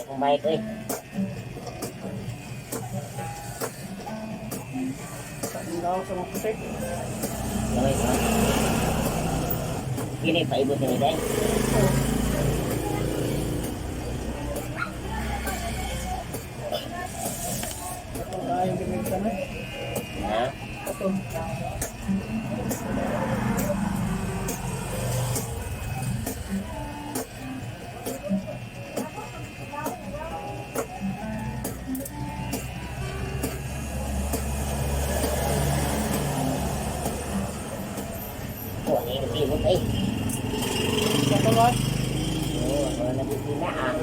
Kung bayad eh. Ang daw sa mga putik. Gawin mo. Kini paibot nyo dahil. Ito na yung binigta na. Ha? Ito. Oh, ano yung ibot eh. Ito ba? Oo, ano na nabibina ah.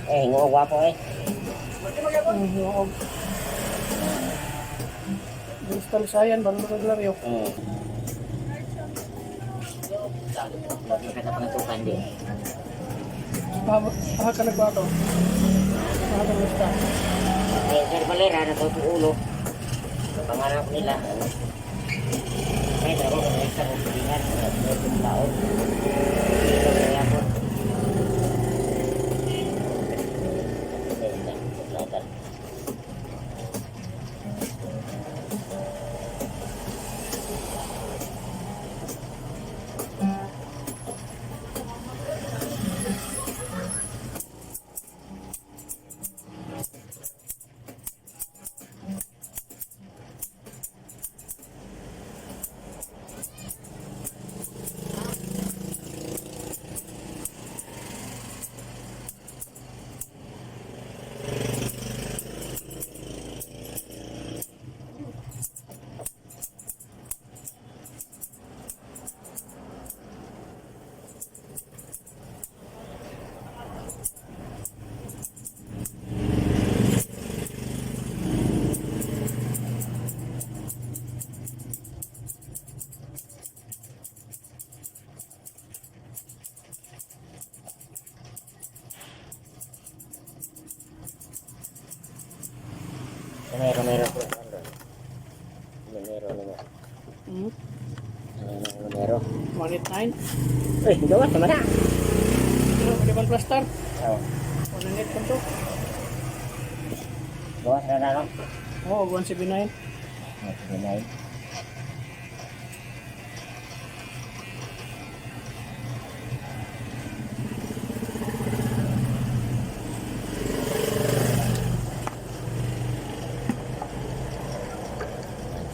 Eh, nga gwapo eh. Oo. Gusto lisayan, baru naglaryo. Lagi ka na panatukan din. Aha ka nagbato. Aha ka gusto. Eh, Sir Valera, na ito ulo. Pangarap nila. Eh, pero kung may isang upulingan, may taon. Ito kaya po. Meron po. Meron. Meron. 189. Eh, gawa sama na. Di ba plaster? Oo. 198 po to. Gawa na na lang. Oo, 179. Ganay.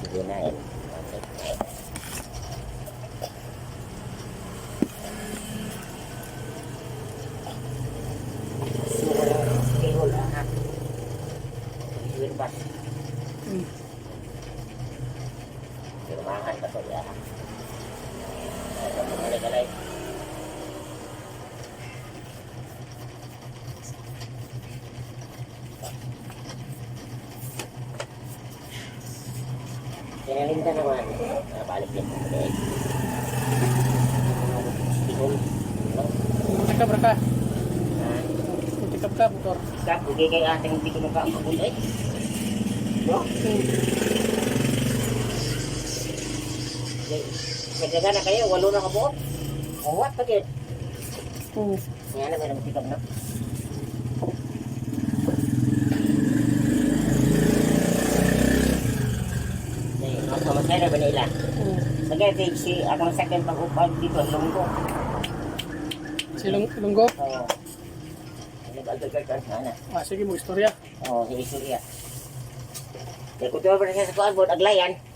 Sige na eh. Rumahan ka to ya. Galay-galay. Kinalinda naman. Balik din. Tigol. Tikap raka. Ah, Tikap ka, motor. kap, bigay kay ating hindi ko makakabul eh. No? Kaya na kayo, walo na kabuot. O what, bakit? Yan na, meron tikap na. Kamasaya na ba na ilan? Sagay, si akong second pag-upag dito, lunggo. Si Lunggo? Oo. Nag-agad-agad na. Sige mo, istorya. Oo, si Isurya. Kaya kung tuwa pa na siya sa kuwan, aglayan.